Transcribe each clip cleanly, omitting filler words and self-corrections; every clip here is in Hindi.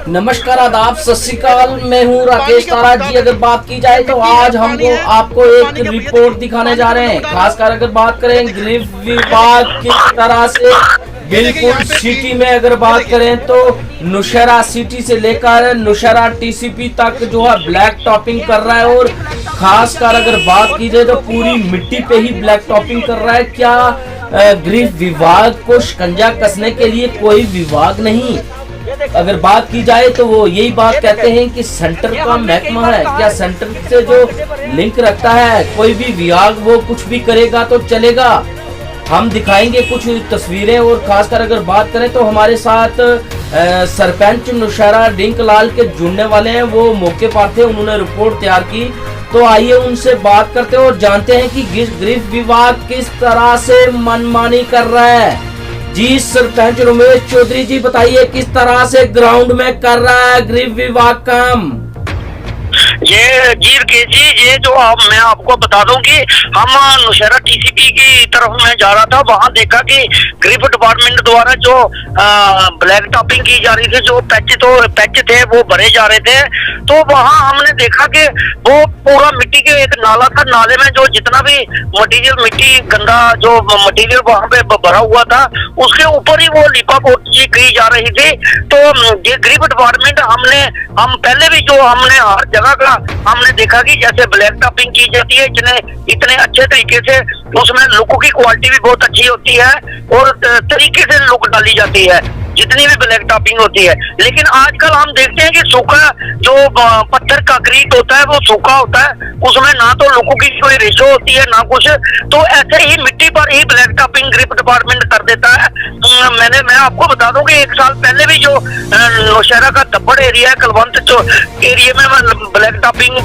नमस्कार, आदाब, सत श्री अकाल। मैं हूँ राकेश तारा जी। अगर बात की जाए तो आज हम आपको एक रिपोर्ट दिखाने जा रहे हैं। खासकर अगर बात करें गृह विभाग किस तरह से बिल्कुल सिटी में अगर बात करें तो नौशहरा सिटी से लेकर नौशहरा टीसीपी तक जो है ब्लैक टॉपिंग कर रहा है। और खासकर अगर बात की जाए तो पूरी मिट्टी पे ही ब्लैक टॉपिंग कर रहा है। क्या गृह विभाग को शिकंजा कसने के लिए कोई विभाग नहीं? अगर बात की जाए तो वो यही बात कहते हैं कि सेंटर का महकमा है। क्या सेंटर से जो लिंक रखता है कोई भी विभाग वो कुछ भी करेगा तो चलेगा? हम दिखाएंगे कुछ तस्वीरें। और खासकर अगर बात करें तो हमारे साथ सरपंच नौशहरा डिंकलाल के जुड़ने वाले हैं। वो मौके पर थे, उन्होंने रिपोर्ट तैयार की। तो आइए उनसे बात करते हैं और जानते हैं कि गृह विभाग किस तरह से मनमानी कर रहा है। जी सरपंच रमेश चौधरी जी, बताइए किस तरह से ग्राउंड में कर रहा है गृह विभाग काम? ये ये जो मैं आपको बता दूं कि हम नौशहरा टीसीपी की तरफ मैं जा रहा था, वहां देखा कि गृह डिपार्टमेंट द्वारा जो ब्लैक टॉपिंग की जा रही थी, जो पैच थे वो भरे जा रहे थे। तो वहां हमने देखा कि वो पूरा मिट्टी के एक नाला था, नाले में जो जितना भी मटेरियल मिट्टी गंदा जो मटेरियल वहां पे भरा हुआ था उसके ऊपर ही वो लिपा पोती की जा रही थी। तो ये गृह डिपार्टमेंट हम पहले भी जो हमने हर जगह का हमने देखा कि जैसे ब्लैक टॉपिंग की जाती है इतने अच्छे तरीके से, उसमें लुक की क्वालिटी भी बहुत अच्छी होती है और तरीके से लुक डाली जाती है जितनी भी ब्लैक टॉपिंग होती है। लेकिन आजकल हम देखते हैं कि सूखा जो पत्थर कंक्रीट होता है वो सूखा होता है, उसमें ना तो लुक की कोई रेशो होती है ना कुछ। तो ऐसे ही मिट्टी पर ही ब्लैक टॉपिंग गृह डिपार्टमेंट कर देता है। मैं आपको बता दूं कि 1 साल पहले भी जो नौशहरा का दब्बड़ एरिया है, कलवंत जो एरिया में ब्लैक टॉपिंग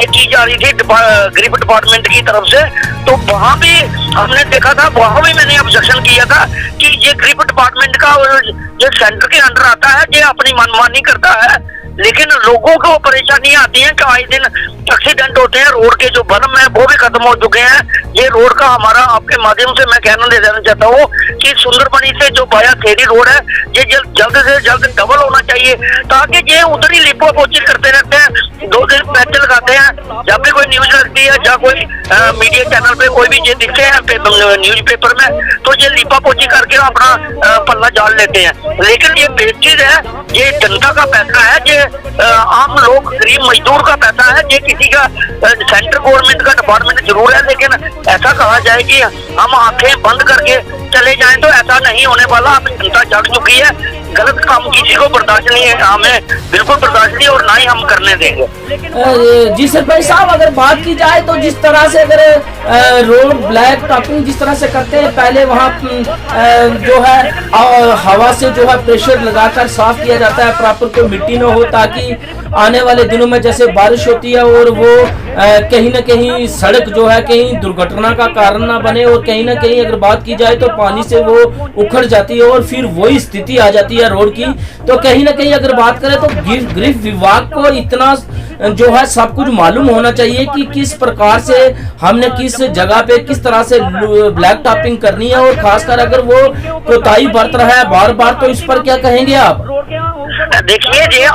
की जा रही थी गृह डिपार्टमेंट की तरफ से, तो वहां भी हमने देखा था, वहां भी मैंने ऑब्जेक्शन किया था कि ये गृह डिपार्टमेंट का ये सेंटर के अंडर आता है, ये अपनी मनमानी करता है। लेकिन लोगों को परेशानी आती है कि आए दिन एक्सीडेंट होते हैं। रोड के जो भरम है वो भी खत्म हो चुके हैं। ये रोड का हमारा आपके माध्यम से मैं कहना दे देना चाहता हूँ कि सुंदरबनी से जो बाया खेड़ी रोड है ये जल्द से जल्द डबल होना चाहिए, ताकि ये उधर ही लिपो पोची करते रहते हैं। 2 दिन पैच लगाते हैं, जब भी कोई न्यूज लगती है या कोई मीडिया चैनल पे कोई भी ये दिखते हैं न्यूज पेपर में, तो ये लिपा पोची करके अपना पल्ला जाल लेते हैं। लेकिन ये बेचीज है, ये जनता का पैसा है, ये आम लोग गरीब मजदूर का पैसा है। ये किसी का सेंट्रल गवर्नमेंट का डिपार्टमेंट जरूर है, लेकिन ऐसा कहा जाए कि हम आंखें बंद करके चले जाएं तो ऐसा नहीं होने वाला। अब जनता जाग चुकी है, गलत काम किसी को बर्दाश्त नहीं है, हमें बिल्कुल बर्दाश्त नहीं और ना ही हम करने देंगे। जी सरपंच साहब, अगर बात की जाए तो जिस तरह से अगर रोड ब्लैक टॉपिंग जिस तरह से करते हैं, पहले वहाँ जो है हवा से जो है प्रेशर लगाकर साफ किया जाता है, प्रॉपर कोई मिट्टी न हो, ताकि आने वाले दिनों में जैसे बारिश होती है और वो कहीं ना कहीं सड़क जो है कहीं दुर्घटना का कारण ना बने। और कहीं ना कहीं अगर बात की जाए तो पानी से वो उखड़ जाती है और फिर वही स्थिति आ जाती है रोड की। तो कहीं ना कहीं अगर बात करें तो गृह विभाग को इतना जो है सब कुछ मालूम होना चाहिए कि किस प्रकार से हमने किस जगह पे किस तरह से ब्लैक टॉपिंग करनी है। और खासकर अगर वो कोताही बरत रहा है बार बार, तो इस पर क्या कहेंगे आप? देखिए, ये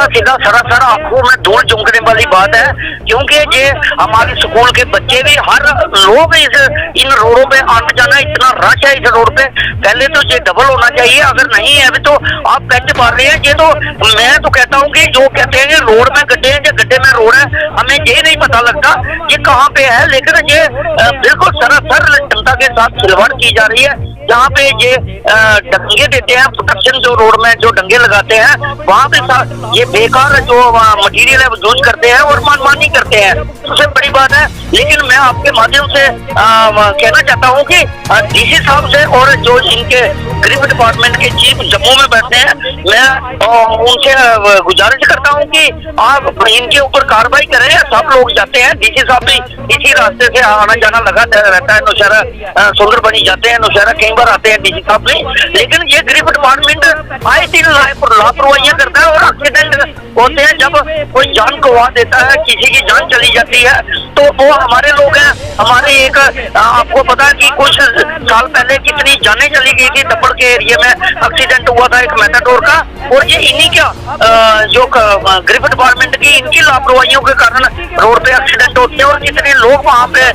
सीधा सरासर आंखों में धूल झोंकने वाली बात है, क्योंकि ये हमारे स्कूल के बच्चे भी हर लोग इन रोडों पे आने जाना, इतना रश है इस रोड पे। पहले तो ये डबल होना चाहिए, अगर नहीं है अभी तो आप पैच मार रहे हैं। ये तो मैं तो कहता हूँ कि जो कहते हैं रोड में गड्ढे हैं या गड्ढे में रोड है, हमें ये नहीं पता लगता ये कहाँ पे है। लेकिन ये बिल्कुल सरासर जनता के साथ खिलवाड़ की जा रही है। जहाँ पे ये डंगे देते हैं, प्रोटेक्शन जो रोड में जो डंगे लगाते हैं, वहाँ पे ये बेकार जो मटेरियल है वो यूज करते हैं और मनमानी करते हैं। सबसे बड़ी बात है। लेकिन मैं आपके माध्यम से कहना चाहता हूँ कि डीसी साहब से और जो इनके गृह डिपार्टमेंट के चीफ जम्मू में बैठते हैं, मैं उनसे गुजारिश करता हूँ कि आप इनके ऊपर कार्रवाई करें। सब लोग जाते हैं, डीसी साहब भी इसी रास्ते से आना जाना लगा रहता है नौशहरा सुंदर बनी जाते हैं, नौशहरा कई बार आते हैं डीसी साहब भी, लेकिन ये गृह डिपार्टमेंट आए दिन लापरवाहियां करता है और एक्सीडेंट होते हैं। जब कोई जान गंवा देता है, किसी की जान चली जाती है, तो वो हमारे लोग हैं। हमारे एक आपको पता है कि कुछ साल पहले कितनी जानें चली गई थी दब्बड़ के एरिया में, एक्सीडेंट हुआ था एक मैटाडोर का, और ये इन्हीं का जो गृह डिपार्टमेंट की इनकी लापरवाहियों के कारण रोड पे एक्सीडेंट होते हैं। और कितने लोग वहाँ पे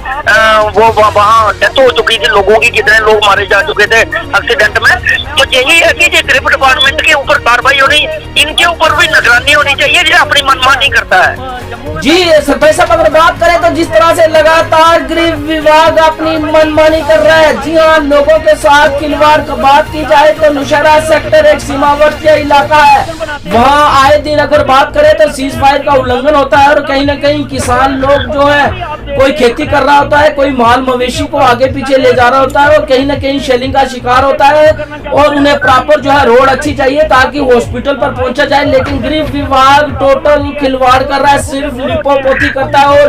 वहाँ डेथ हो चुकी थी लोगों की, कितने लोग मारे जा चुके थे एक्सीडेंट में। तो यही है कि ये गृह डिपार्टमेंट के ऊपर कार्रवाई होनी, इनके ऊपर भी निगरानी होनी चाहिए, जो अपनी मनमानी करता है। जी सरपंच साहब, अगर बात करें तो जिस तरह से लगातार गृह विभाग अपनी मनमानी कर रहा है, जी हाँ, लोगों के साथ खिलवाड़ की बात की जाए तो नौशहरा सेक्टर एक सीमावर्ती इलाका है, वहाँ आए दिन अगर बात करें तो सीज फायर का उल्लंघन होता है और कहीं ना कहीं किसान लोग जो है कोई खेती कर रहा होता है, कोई माल मवेशी को आगे पीछे ले जा रहा होता है और कहीं ना कहीं शेलिंग का शिकार होता है और उन्हें प्रॉपर जो है रोड अच्छी चाहिए ताकि हॉस्पिटल पर पहुंचा जाए। लेकिन गृह विभाग टोटल खिलवाड़ कर रहा है, सिर्फ लिपोपोती करता है और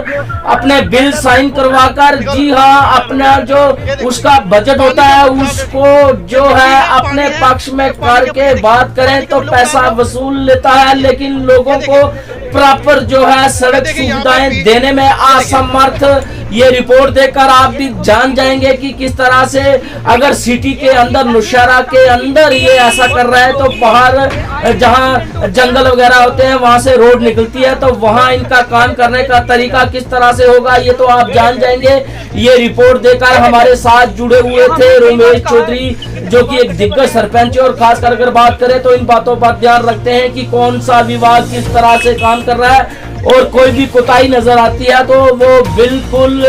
अपने बिल साइन करवाकर, जी हाँ, अपना जो उसका बजट होता है उसको जो है अपने पक्ष में करके बात करें तो पैसा वसूल लेता है, लेकिन लोगों को प्रॉपर जो है सड़क सुविधाएं देने में असमर्थ। ये रिपोर्ट देखकर आप भी जान जाएंगे कि किस तरह से अगर सिटी के अंदर, नौशहरा के अंदर ये ऐसा कर रहा है तो बाहर जहां जंगल वगैरह होते हैं वहां से रोड निकलती है, तो वहां इनका काम करने का तरीका किस तरह से होगा ये तो आप जान जाएंगे। ये रिपोर्ट देकर हमारे साथ जुड़े हुए थे रमेश चौधरी, जो कि एक दिग्गज सरपंच है, और खासकर अगर बात करें तो इन बातों पर ध्यान रखते हैं कि कौन सा विभाग किस तरह से काम कर रहा है और कोई भी कोताही नजर आती है तो वो बिल्कुल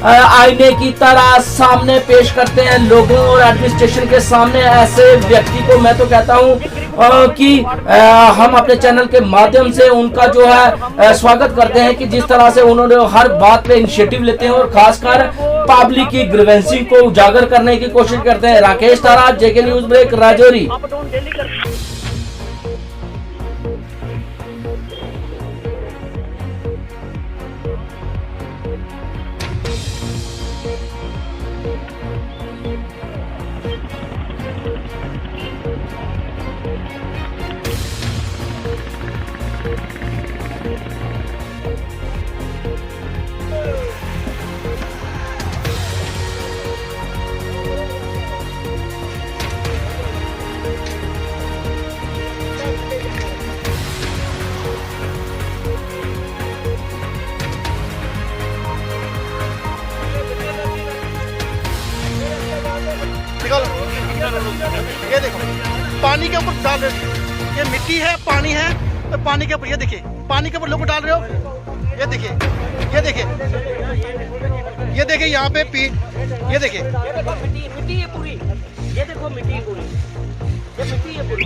आईने की तरह सामने पेश करते हैं लोगों और एडमिनिस्ट्रेशन के सामने। ऐसे व्यक्ति को मैं तो कहता हूं कि हम अपने चैनल के माध्यम से उनका जो है स्वागत करते हैं कि जिस तरह से उन्होंने हर बात पे इनिशिएटिव लेते हैं और खासकर पब्लिक की ग्रीवेंसी को उजागर करने की कोशिश करते हैं। राकेश तारा, जेके न्यूज ब्रेक, राजौरी। ये देखो पानी के ऊपर डाल रहे हो, ये मिट्टी है, पानी है, तो पानी के ऊपर ये देखिए, पानी के ऊपर लोग डाल रहे हो। ये देखिए, ये देखिए, ये देखिए यहाँ पे ये देखिए मिट्टी है पूरी, ये देखो मिट्टी पूरी, ये मिट्टी है पूरी,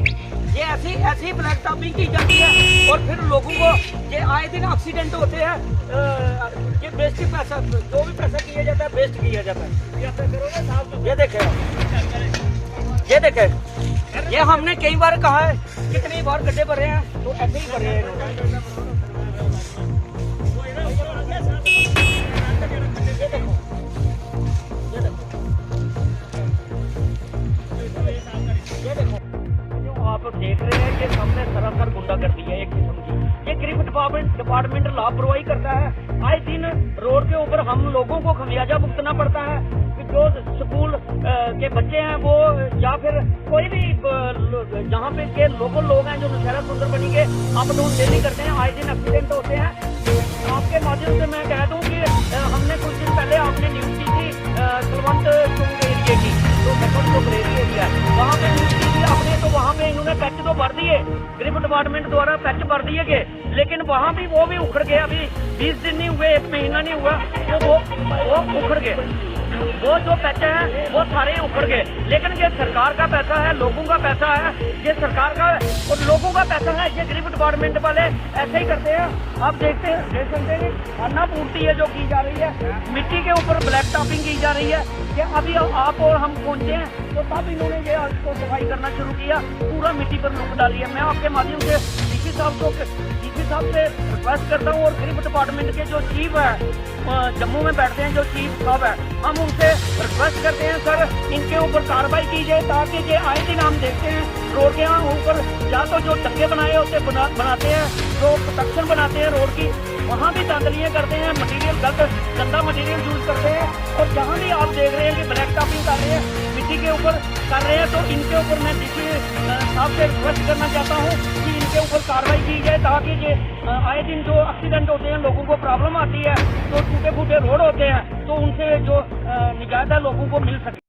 ये ऐसी ब्लैक टॉपिंग की जाती है और फिर लोगों को ये आए दिन एक्सीडेंट होते हैं। ये वेस्ट पैसा, जो भी पैसा किया जाता है वेस्ट किया जाता है। ये देखे, ये देखे, ये हमने कई बार कहा है, कितनी बार गड्ढे भरे हैं, तो ऐसे ही भरे हैं। ये देखो, ये देखो, ये देखो, जो आप देख रहे हैं ये सामने सरासर गुंडागर्दी है एक किस्म की। ये गृह डिपार्टमेंट लापरवाही करता है। आए दिन रोड के ऊपर हम लोगों को खमियाजा भुगतना पड़ता है कि जो स्कूल के बच्चे हैं वो, या फिर कोई भी जहाँ पे के लोकल लोग हैं जो नौशहरा सुंदरबनी के अप डाउन डेली करते हैं, आए दिन एक्सीडेंट होते हैं। आपके माध्यम से मैं कह दूं कि हमने कुछ दिन पहले आपने न्यूज की थी कुलवंत एरिया की, तो एरिया वहाँ पे न्यूज की थी आपने, तो वहाँ पे इन्होंने पैच तो भर दिए, गृह डिपार्टमेंट द्वारा पैच भर दिए गए, लेकिन वहाँ भी वो भी उखड़ गए। अभी 20 दिन नहीं हुए, 1 महीना नहीं हुआ, तो वो उखड़ गए। वो जो पैसे हैं वो सारे उखड़ गए। लेकिन ये सरकार का पैसा है, लोगों का पैसा है, ये सरकार का और लोगों का पैसा है। ये गृह डिपार्टमेंट वाले ऐसे ही करते हैं। आप देख सकते हैं अन्नापूर्ति है जो की जा रही है, मिट्टी के ऊपर ब्लैक टॉपिंग की जा रही है। कि अभी आप और हम पहुंचे हैं तो तब इन्होंने ये आज को सफाई करना शुरू किया, पूरा मिट्टी पर लुक डाली है। मैं आपके माध्यम से डीसी साहब से रिक्वेस्ट करता हूँ और गृह डिपार्टमेंट के जो चीफ है जम्मू में बैठते हैं, जो चीफ साहब है, हम उनसे रिक्वेस्ट करते हैं सर इनके ऊपर कार्रवाई की जाए, ताकि ये आए दिन हम देखते हैं रोड के यहाँ ऊपर या तो जो टंगे बनाए होते बनाते हैं, जो प्रोटेक्शन बनाते हैं रोड की, वहाँ भी धांधलियाँ करते हैं, मटेरियल गंदा मटेरियल यूज करते हैं। और जहाँ भी आप देख रहे हैं कि ब्लैक टॉपिंग कर रहे हैं, मिट्टी के ऊपर कर रहे हैं, तो इनके ऊपर मैं डीसी साहब से रिक्वेस्ट करना चाहता हूँ कि इनके ऊपर कार्रवाई की जाए, ताकि ये आए दिन जो एक्सीडेंट होते हैं, लोगों को प्रॉब्लम आती है, तो टूटे फूटे रोड होते हैं, तो उनसे जो निजात है लोगों को मिल सके।